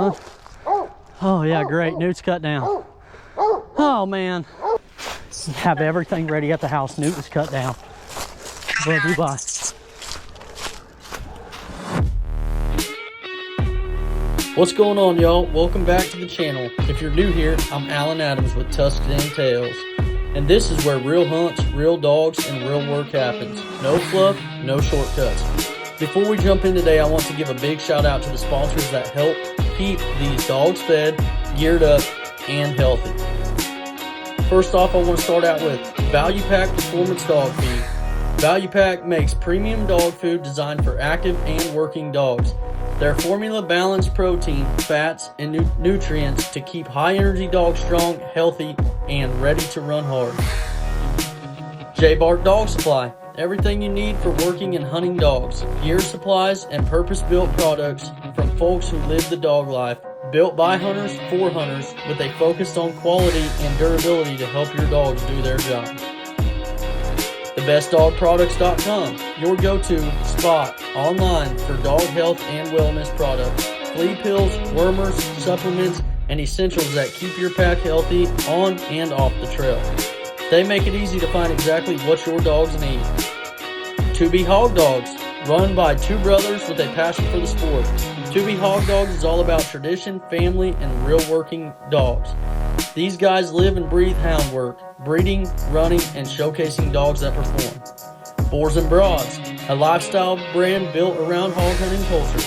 Oh yeah, great. Newt's cut down. Oh man. Have everything ready at the house. Newt was cut down. Love you, bye. What's going on, y'all? Welcome back to the channel. If you're new here, I'm Alan Adams with Tusks and Tails. And this is where real hunts, real dogs, and real work happens. No fluff, no shortcuts. Before we jump in today, I want to give a big shout out to the sponsors that help keep these dogs fed, geared up, and healthy. First off, I want to start out with Value Pack Performance Dog Feed. Value Pack makes premium dog food designed for active and working dogs. Their formula balanced protein, fats, and nutrients to keep high-energy dogs strong, healthy, and ready to run hard. J-Bark Dog Supply. Everything you need for working and hunting dogs. Gear, supplies, and purpose-built products from folks who live the dog life. Built by hunters for hunters with a focus on quality and durability to help your dogs do their job. TheBestDogProducts.com, your go-to spot online for dog health and wellness products. Flea pills, wormers, supplements, and essentials that keep your pack healthy on and off the trail. They make it easy to find exactly what your dogs need. 2B Hog Dogs, run by two brothers with a passion for the sport. 2B Hog Dogs is all about tradition, family, and real working dogs. These guys live and breathe hound work, breeding, running, and showcasing dogs that perform. Boars and Broads, a lifestyle brand built around hog hunting culture,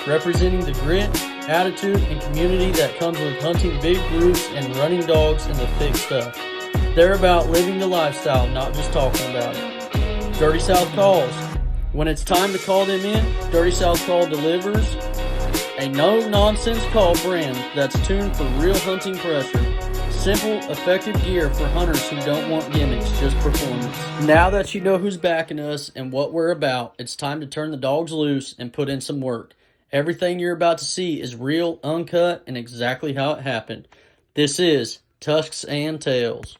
representing the grit, attitude, and community that comes with hunting big groups and running dogs in the thick stuff. They're about living the lifestyle, not just talking about it. Dirty South Calls. When it's time to call them in, Dirty South Call delivers a no-nonsense call brand that's tuned for real hunting pressure. Simple, effective gear for hunters who don't want gimmicks, just performance. Now that you know who's backing us and what we're about, it's time to turn the dogs loose and put in some work. Everything you're about to see is real, uncut, and exactly how it happened. This is Tusks and Tails.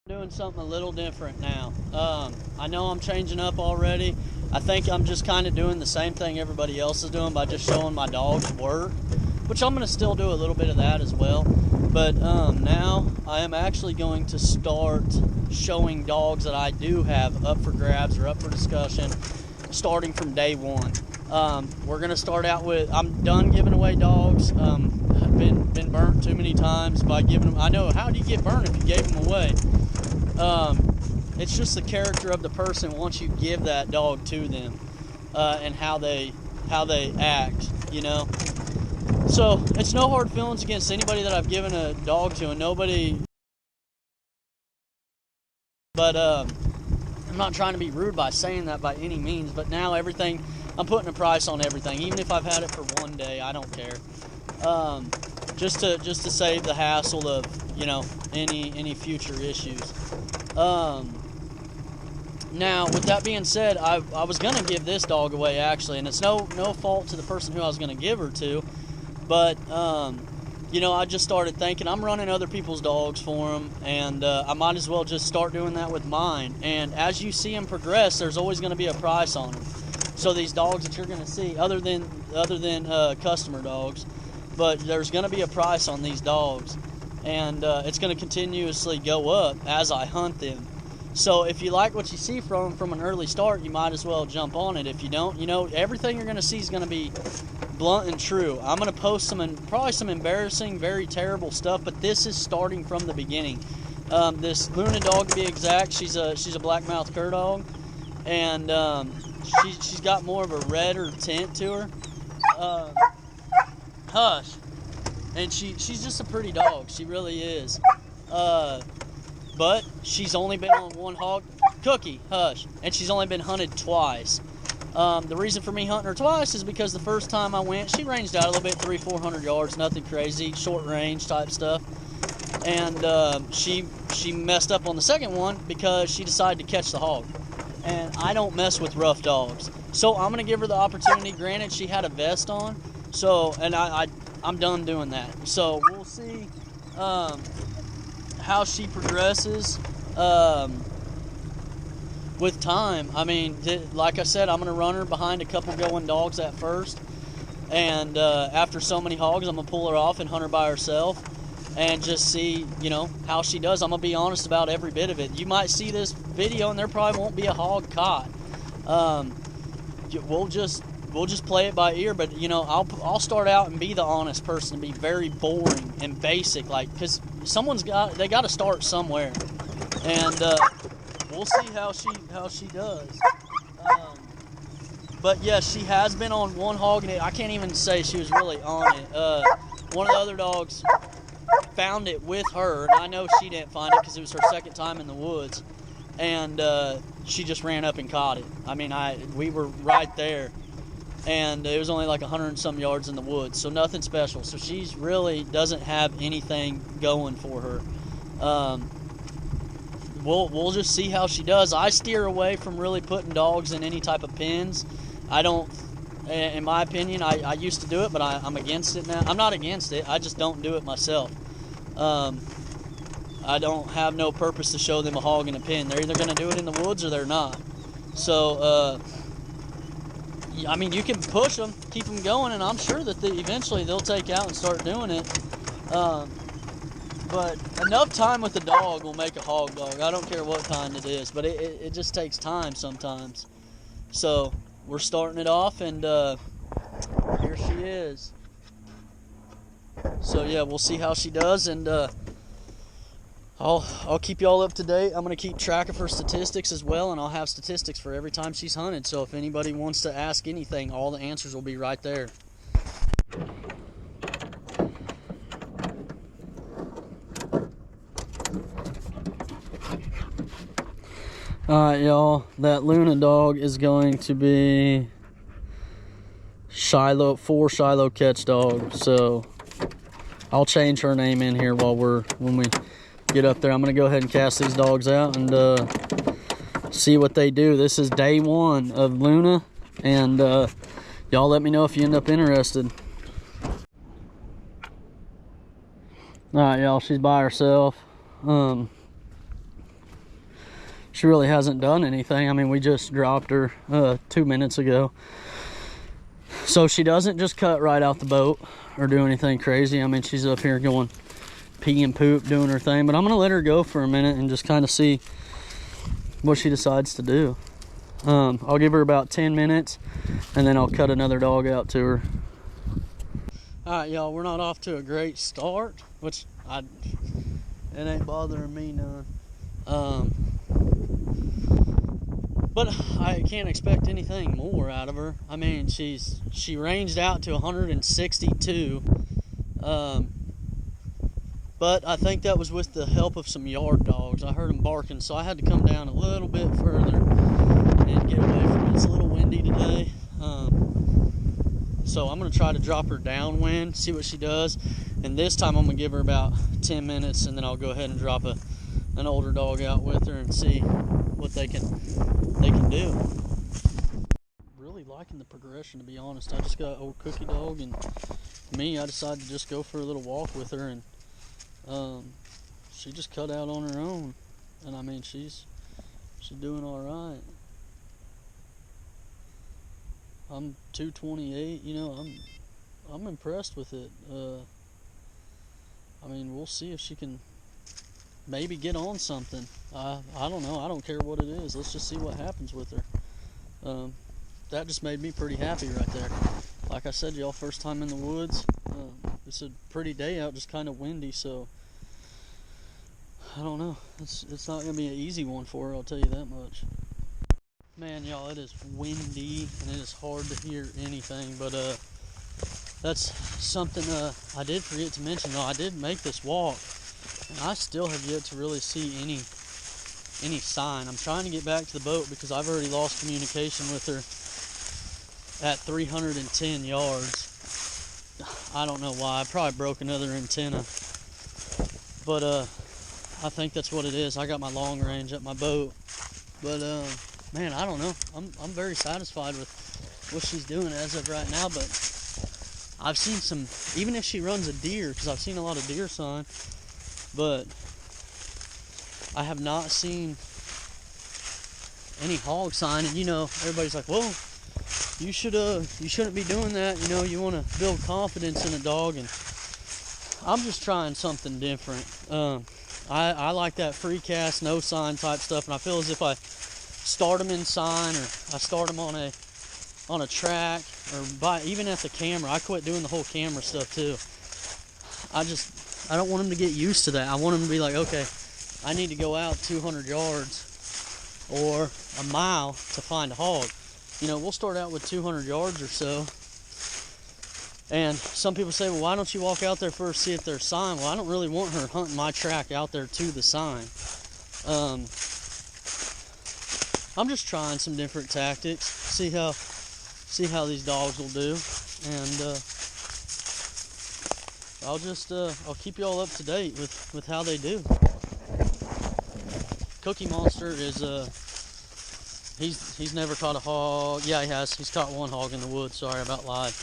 Doing something a little different now. I know I'm changing up already. I think I'm just kind of doing the same thing everybody else is doing by just showing my dogs work, which I'm going to still do a little bit of that as well. But now I am actually going to start showing dogs that I do have up for grabs or up for discussion starting from day one. We're going to start out with, I'm done giving away dogs. I've been burnt too many times by giving them. I know, how do you get burnt if you gave them away? It's just the character of the person once you give that dog to them, and how they act, you know. So it's no hard feelings against anybody that I've given a dog to, and nobody. But I'm not trying to be rude by saying that by any means. But now everything, I'm putting a price on everything, even if I've had it for one day. I don't care. Just to save the hassle of, you know, any future issues. Now, with that being said, I was gonna give this dog away actually, and it's no fault to the person who I was gonna give her to, but you know, I just started thinking I'm running other people's dogs for them, and I might as well just start doing that with mine. And as you see them progress, there's always going to be a price on them. So these dogs that you're going to see, other than customer dogs, but there's going to be a price on these dogs, and it's going to continuously go up as I hunt them. So if you like what you see from an early start, you might as well jump on it. If you don't, you know, everything you're going to see is going to be blunt and true. I'm going to post probably some embarrassing, very terrible stuff, but this is starting from the beginning. This Luna dog, to be exact, she's a blackmouth cur dog, and she's got more of a redder tint to her. Hush. And she's just a pretty dog. She really is. But she's only been on one hog. Cookie, hush. And she's only been hunted twice. The reason for me hunting her twice is because the first time I went, she ranged out a little bit, 300-400 yards, nothing crazy, short range type stuff. And she messed up on the second one because she decided to catch the hog. And I don't mess with rough dogs. So I'm going to give her the opportunity. Granted, she had a vest on. So, and I'm done doing that. So we'll see how she progresses. with time, I mean, like I said, I'm going to run her behind a couple going dogs at first. And after so many hogs, I'm going to pull her off and hunt her by herself and just see, you know, how she does. I'm going to be honest about every bit of it. You might see this video and there probably won't be a hog caught. We'll just play it by ear, but, you know, I'll start out and be the honest person and be very boring and basic, like, because they got to start somewhere. And we'll see how she does. But yes, she has been on one hog, and I can't even say she was really on it. One of the other dogs found it with her, and I know she didn't find it because it was her second time in the woods, and she just ran up and caught it. I mean, we were right there, and it was only like 100 and some yards in the woods, so nothing special. So she's really doesn't have anything going for her. We'll just see how she does. I steer away from really putting dogs in any type of pens. I don't, in my opinion, I used to do it, but I'm against it now. I'm not against it, I just don't do it myself. I don't have no purpose to show them a hog in a pen. They're either going to do it in the woods or they're not. So, I mean, you can push them, keep them going, and I'm sure that eventually they'll take out and start doing it. But enough time with the dog will make a hog dog. I don't care what kind it is, but it just takes time sometimes. So we're starting it off, and here she is. So yeah, we'll see how she does, and I'll keep y'all up to date. I'm gonna keep track of her statistics as well, and I'll have statistics for every time she's hunted. So if anybody wants to ask anything, all the answers will be right there. Alright, y'all, that Luna dog is going to be for Shiloh catch dog. So I'll change her name in here when we get up there. I'm gonna go ahead and cast these dogs out and see what they do. This is day one of Luna, and y'all let me know if you end up interested. Alright, y'all, she's by herself. She really hasn't done anything. I mean, we just dropped her 2 minutes ago. So she doesn't just cut right out the boat or do anything crazy. I mean, she's up here going pee and poop, doing her thing. But I'm going to let her go for a minute and just kind of see what she decides to do. I'll give her about 10 minutes, and then I'll cut another dog out to her. Alright, y'all, we're not off to a great start, which it ain't bothering me none. But I can't expect anything more out of her. I mean, she ranged out to 162. But I think that was with the help of some yard dogs. I heard them barking, so I had to come down a little bit further and get away from it. It's a little windy today. So I'm going to try to drop her downwind, see what she does. And this time I'm going to give her about 10 minutes, and then I'll go ahead and drop an older dog out with her and see what they can do. Really liking the progression, to be honest. I just got old Cookie Dog, and I decided to just go for a little walk with her, and she just cut out on her own. And I mean, she's doing all right. I'm 228, you know, I'm impressed with it. I mean, we'll see if she can maybe get on something. I don't know. I don't care what it is. Let's just see what happens with her. That just made me pretty happy right there. Like I said, y'all, first time in the woods. It's a pretty day out, just kind of windy, so I don't know. It's not going to be an easy one for her, I'll tell you that much. Man, y'all, it is windy, and it is hard to hear anything, but that's something I did forget to mention, though. I did make this walk, and I still have yet to really see any sign. I'm trying to get back to the boat because I've already lost communication with her at 310 yards. I don't know why. I probably broke another antenna, but I think that's what it is. I got my long range at my boat, but man, I don't know. I'm very satisfied with what she's doing as of right now, but I've seen some, even if she runs a deer, because I've seen a lot of deer sign, but I have not seen any hog sign, and you know, everybody's like, well, you shouldn't be doing that. You know, you want to build confidence in a dog, and I'm just trying something different. I like that free cast, no sign type stuff, and I feel as if I start them in sign, or I start them on a track, or even at the camera. I quit doing the whole camera stuff too. I don't want them to get used to that. I want them to be like, okay, I need to go out 200 yards or a mile to find a hog. You know, we'll start out with 200 yards or so. And some people say, well, why don't you walk out there first, see if there's sign? Well, I don't really want her hunting my track out there to the sign. I'm just trying some different tactics, see how these dogs will do, and I'll keep you all up to date with how they do. Cookie Monster is he's never caught a hog. Yeah, he has. He's caught one hog in the woods. Sorry, I about lied.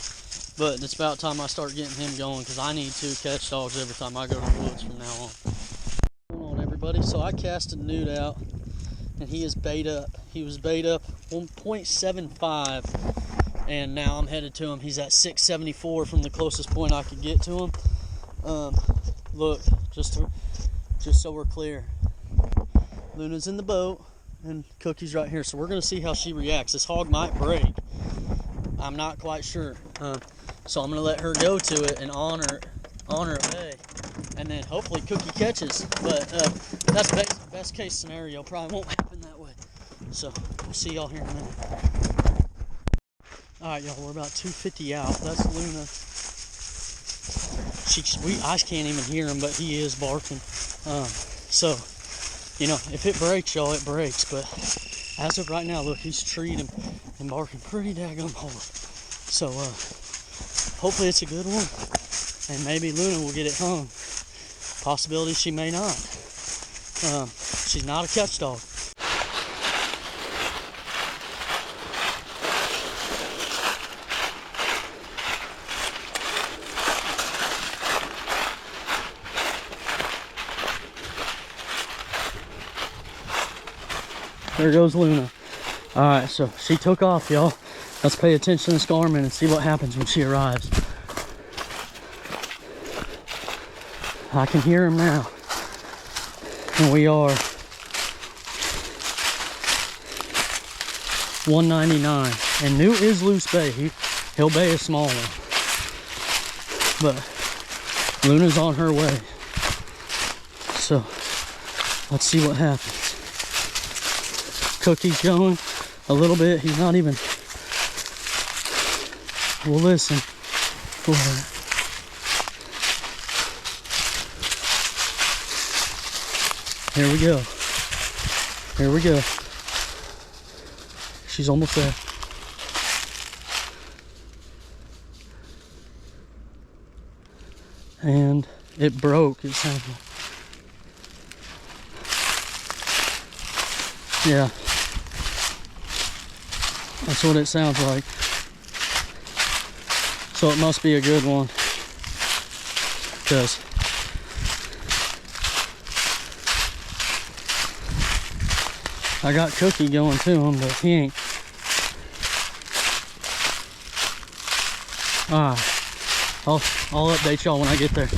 But it's about time I start getting him going, because I need 2 catch dogs every time I go to the woods from now on. What's going on, everybody? So I casted Newt out, and he is bait up. He was bait up 1.75, and now I'm headed to him. He's at 674 from the closest point I could get to him. Look, just so we're clear, Luna's in the boat, and Cookie's right here. So we're gonna see how she reacts. This hog might break. I'm not quite sure. So I'm gonna let her go to it and on her way, and then hopefully Cookie catches. But that's best case scenario. Probably won't happen that way. So we'll see y'all here in a minute. All right, y'all. We're about 250 out. That's Luna. I can't even hear him, but he is barking. So you know, if it breaks, y'all, it breaks. But as of right now, look, he's treed him and barking pretty daggone hard. So hopefully it's a good one, and maybe Luna will get it hung. Possibility she may not. She's not a catch dog. There goes Luna. Alright, so she took off, y'all. Let's pay attention to Scarman and see what happens when she arrives. I can hear him now. And we are 199. And Newt is loose bay. He'll bay a small one. But Luna's on her way. So let's see what happens. Cookie's going a little bit. He's not even. We'll listen for it. Here we go. Here we go. She's almost there. And it broke, it sounded like. Yeah. That's what it sounds like. So it must be a good one, because I got Cookie going to him, but he ain't. I'll update y'all when I get there.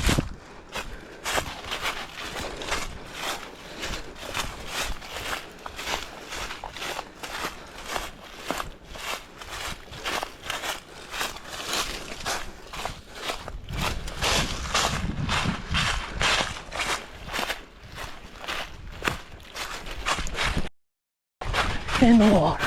In the water.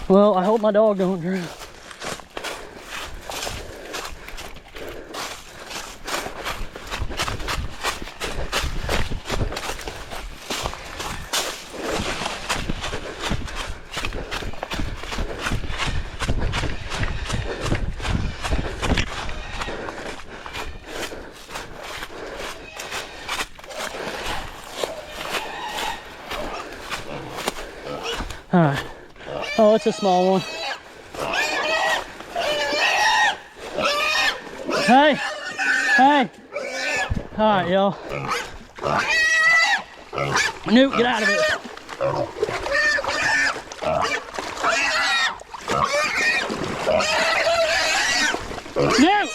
Well, I hope my dog don't drown. All right. Oh, it's a small one. Hey, hey. All right, y'all. Newt, get out of it. Newt!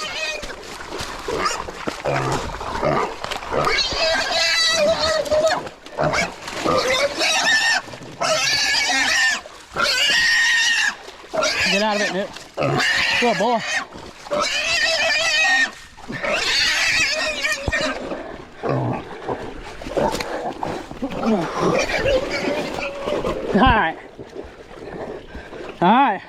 Get out of it, Newt. Good boy. All right. All right.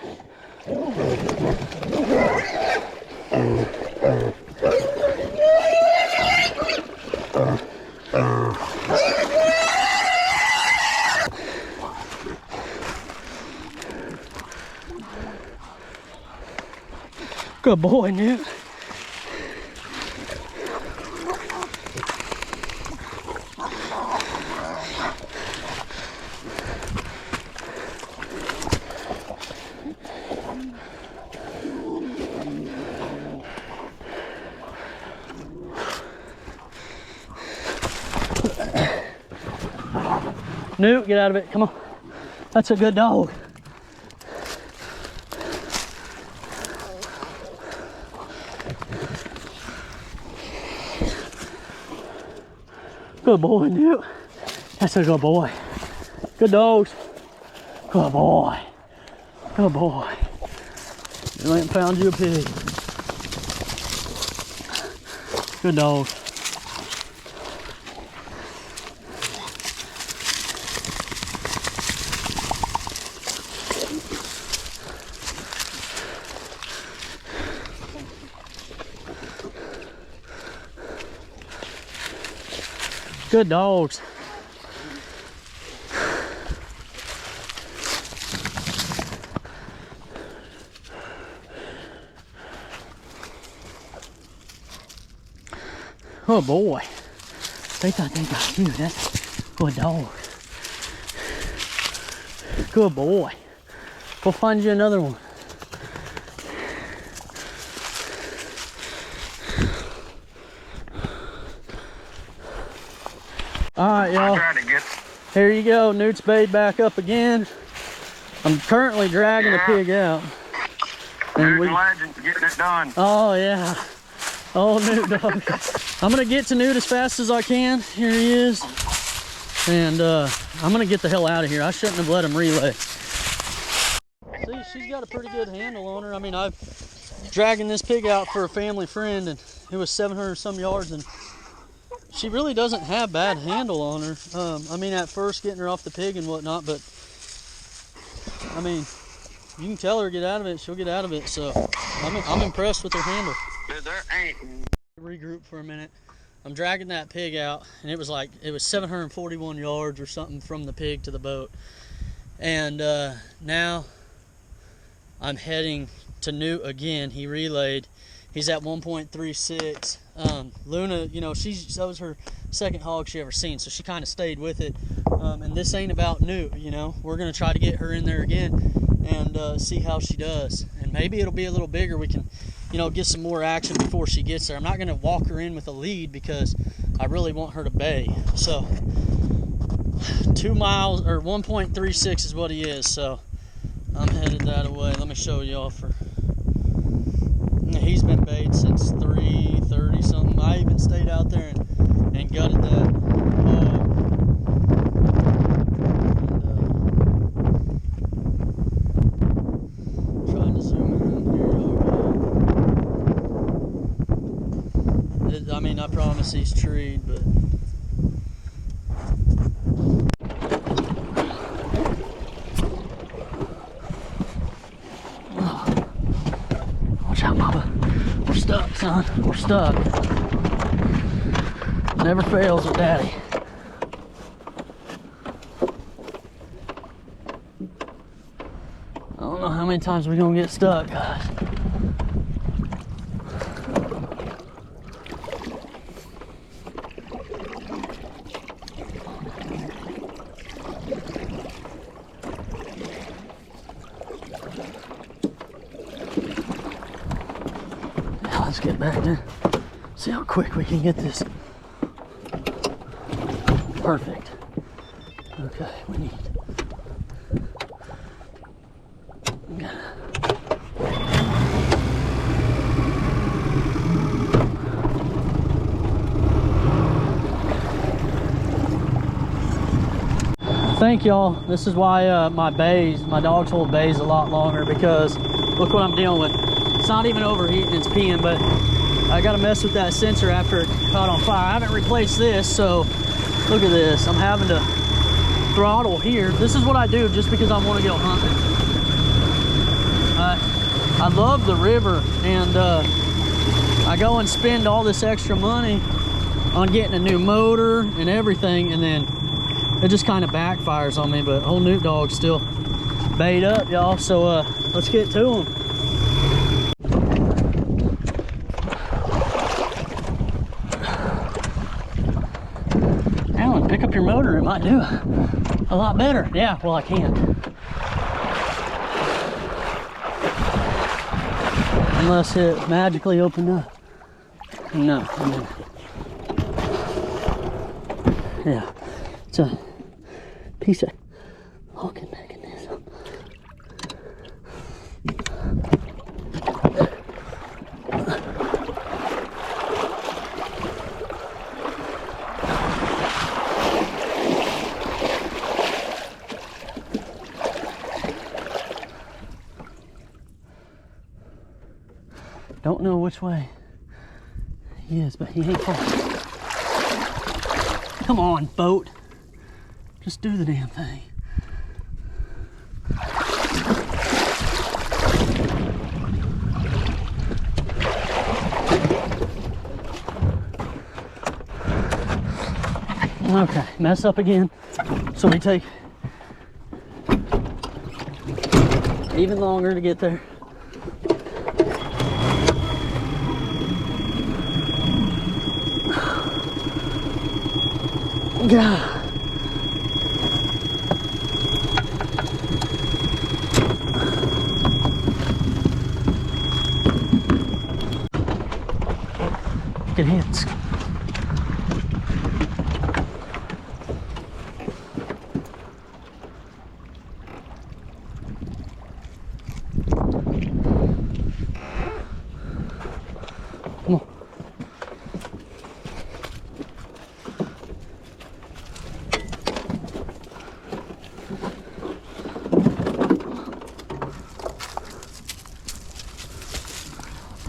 Good boy, Newt. Newt, get out of it. Come on. That's a good dog. Good boy, Newt. That's a good boy. Good dogs. Good boy. Good boy. You ain't found you a pig. Good dog. Good dogs. Oh boy. They thought they got you. That's a good dog. Good boy. We'll find you another one. All right, y'all. Here you go. Newt's bait back up again. I'm currently dragging the pig out. And Newt Legend getting it done. Oh yeah. Oh, Newt dog. I'm gonna get to Newt as fast as I can. Here he is. And I'm gonna get the hell out of here. I shouldn't have let him relay. See, she's got a pretty good handle on her. I mean, I'm dragging this pig out for a family friend, and it was 700 some yards, and she really doesn't have bad handle on her. I mean, at first getting her off the pig and whatnot, but I mean, you can tell her get out of it, she'll get out of it. So I'm impressed with her handle. Dude, there ain't. Regroup for a minute. I'm dragging that pig out, and it was 741 yards or something from the pig to the boat. And now I'm heading to Newt again. He relayed. He's at 1.36. Luna, you know, that was her second hog she ever seen, so she kind of stayed with it. And this ain't about Newt, you know. We're gonna try to get her in there again and see how she does. And maybe it'll be a little bigger. We can, you know, get some more action before she gets there. I'm not gonna walk her in with a lead because I really want her to bay. So 2 miles or 1.36 is what he is. So I'm headed that way. Let me show y'all for. He's been bayed since 3:30 something. I even stayed out there and gutted that hog. And trying to zoom in here. I mean, I promise he's treed, but watch out, Mama. We're stuck, son. We're stuck. Never fails with Daddy. I don't know how many times we're gonna get stuck, guys. let's get back there. See how quick we can get this. Perfect. Okay, we need. Thank y'all. This is why my dogs hold bays a lot longer, because look what I'm dealing with. It's not even overheating, it's peeing, but I gotta mess with that sensor after it caught on fire. I haven't replaced this, so look at this. I'm having to throttle here. This is what I do just because I want to go hunting. I love the river, and I go and spend all this extra money on getting a new motor and everything, and then it just kind of backfires on me. But old Newt dog's still bayed up, y'all, so let's get to him. Alan, pick up your motor, it might do a lot better. Yeah, well, I can't. Unless it magically opened up. No, I mean, yeah, it's a piece of locking mechanism. Don't know which way he is, but he ain't far. Come on, boat. Just do the damn thing. Okay, mess up again. So we take even longer to get there. God. Good hits. Come on.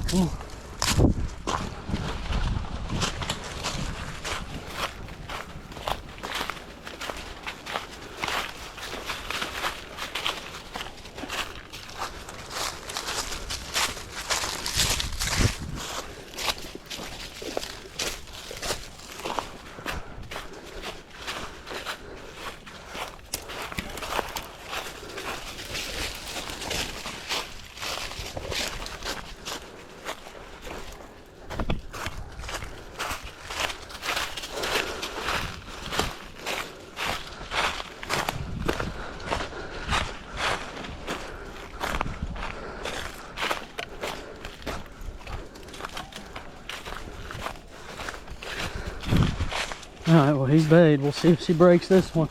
Come on. All right, well, he's bayed. We'll see if she breaks this one.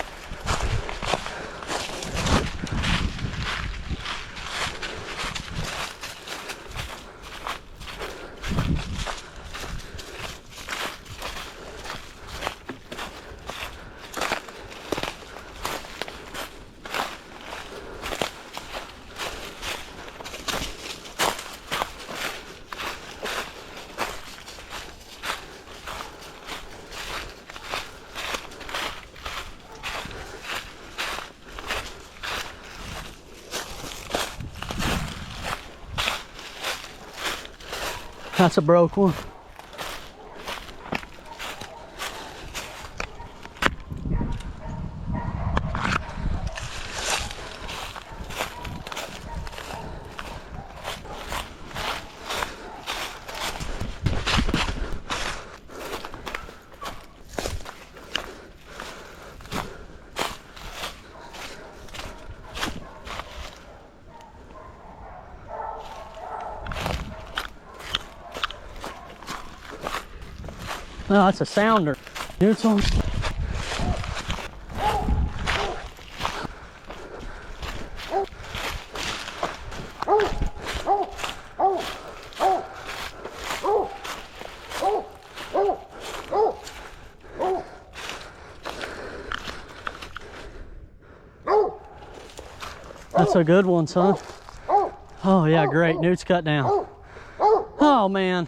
That's a broke one. No, that's a sounder. Newt's on. That's a good one, son. Oh yeah, great. Newt's cut down. Oh man.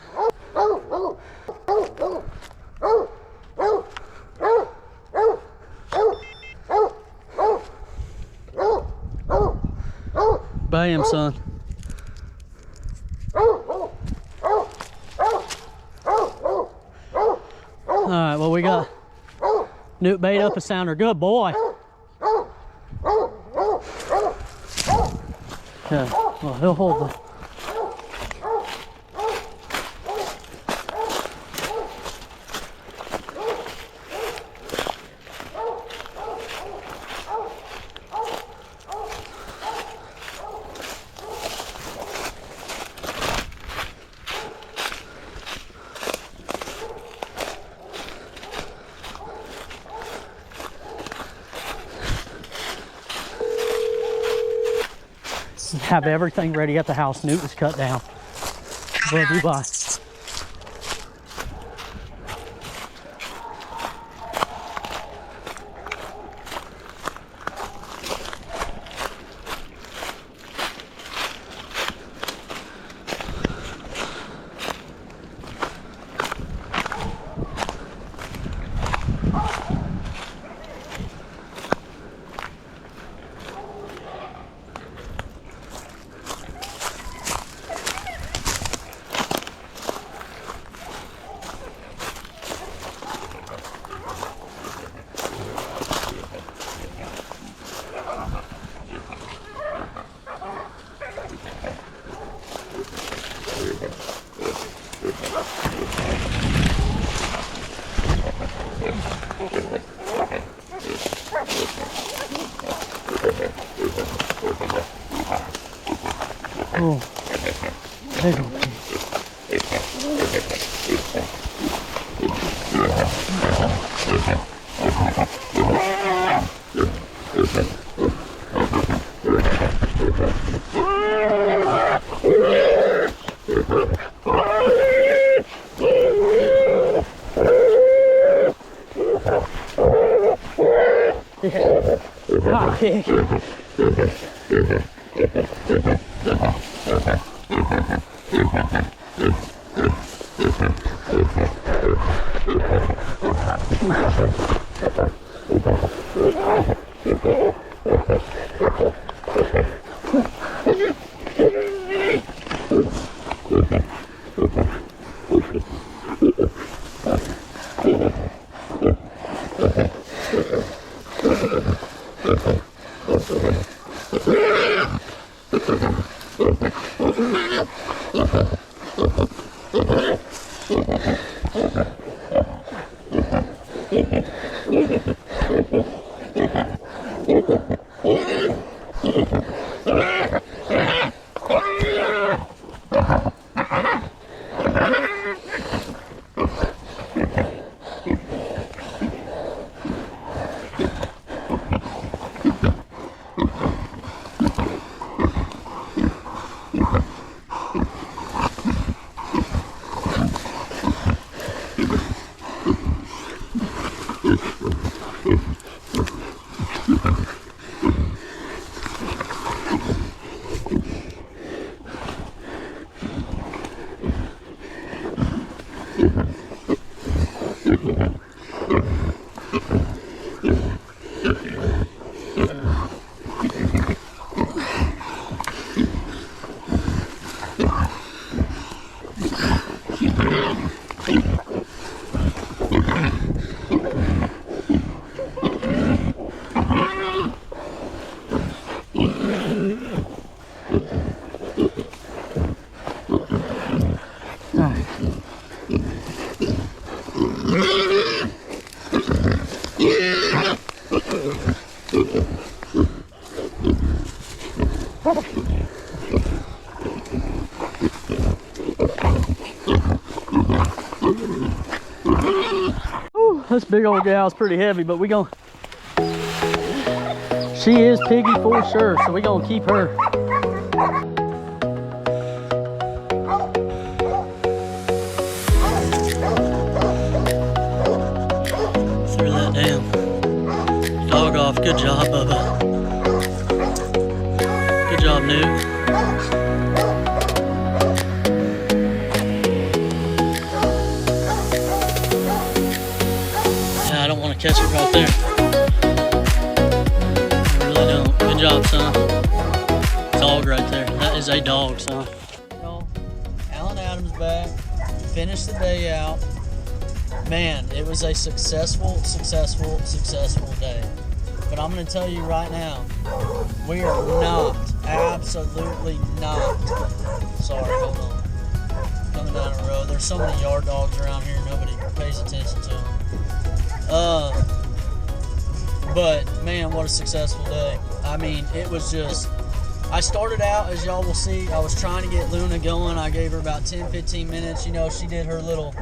Bam, son. All right, well, we got Newt bait up a sounder. Good boy. Okay, well, he'll hold the. Have everything ready at the house. Newt was cut down. Love you, bye. Oh, big one. Ah, pig. this big old gal's pretty heavy, but we gonna, she is piggy for sure, so we gonna keep her. Threw that damn dog off. Good job, Bubba. Good job, Newt. I don't want to catch it right there. I really don't. Good job, son. Dog right there. That is a dog, son. Alan Adams back. Finished the day out. Man, it was a successful day. But I'm going to tell you right now, we are not, absolutely not. Sorry, hold on. Coming down the road. There's so many yard dogs around here, nobody pays attention to them. But man, what a successful day. I mean, it was just, I started out, as y'all will see, I was trying to get Luna going. I gave her about 10-15 minutes. You know, she did her little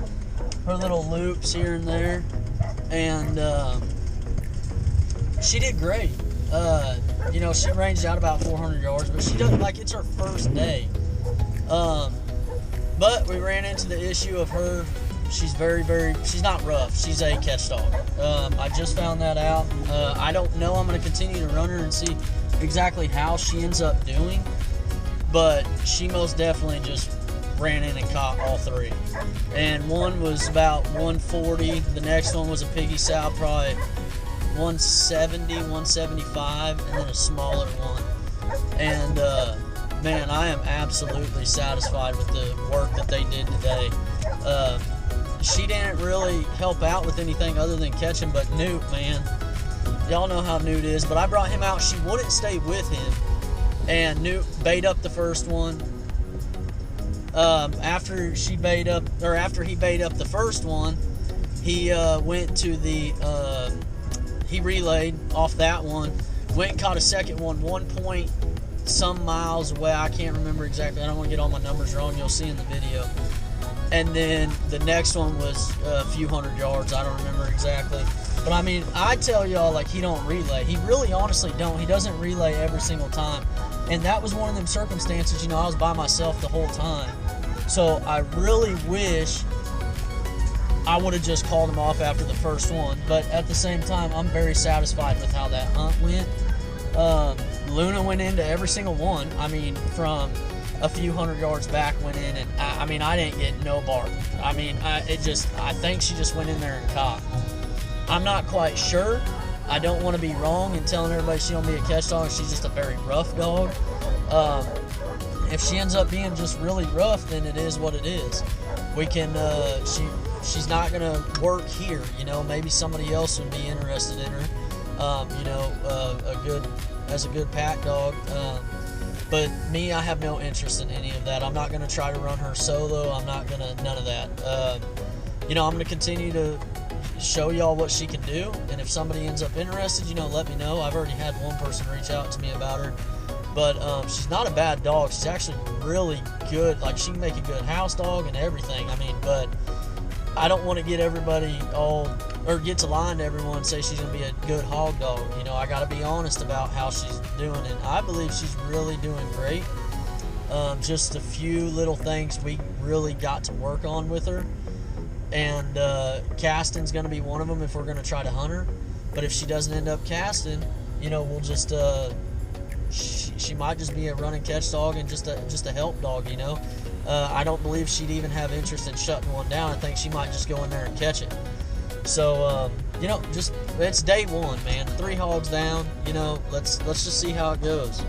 loops here and there, and she did great. You know, she ranged out about 400 yards, but she doesn't, like, it's her first day. But we ran into the issue of her. She's she's not rough. She's a catch dog. I just found that out. I don't know. I'm going to continue to run her and see exactly how she ends up doing. But she most definitely just ran in and caught all three. And one was about 140. The next one was a piggy sow, probably 170, 175, and then a smaller one. And man, I am absolutely satisfied with the work that they did today. She didn't really help out with anything other than catching, but Newt, man, y'all know how Newt is, but I brought him out. She wouldn't stay with him, and Newt bait up the first one. After he bait up the first one, he went to the, he relayed off that one, went and caught a second one, 1 point some miles away. I can't remember exactly. I don't want to get all my numbers wrong. You'll see in the video. And then the next one was a few hundred yards. I don't remember exactly. But I mean, I tell y'all, like, he don't relay. He really honestly don't. He doesn't relay every single time. And that was one of them circumstances, you know, I was by myself the whole time. So I really wish I would have just called him off after the first one. But at the same time, I'm very satisfied with how that hunt went. Luna went into every single one. I mean, from a few hundred yards back, went in, and I mean, I didn't get no bark. I mean, I think she just went in there and caught. I'm not quite sure. I don't want to be wrong in telling everybody she don't be a catch dog. She's just a very rough dog. If she ends up being just really rough, then it is what it is. We can, she's not gonna work here. You know, maybe somebody else would be interested in her. You know, as a good pack dog. But me, I have no interest in any of that. I'm not going to try to run her solo. I'm not going to, none of that. You know, I'm going to continue to show y'all what she can do. And if somebody ends up interested, you know, let me know. I've already had one person reach out to me about her. But she's not a bad dog. She's actually really good. Like, she can make a good house dog and everything. I mean, but I don't want to get everybody get to line to everyone and say she's going to be a good hog dog. You know, I got to be honest about how she's doing, and I believe she's really doing great. Just a few little things we really got to work on with her, and casting's going to be one of them if we're going to try to hunt her. But if she doesn't end up casting, you know, we'll just she might just be a run and catch dog and just a help dog. You know, I don't believe she'd even have interest in shutting one down. I think she might just go in there and catch it. So, you know, it's day one, man. 3 hogs down. You know, let's just see how it goes.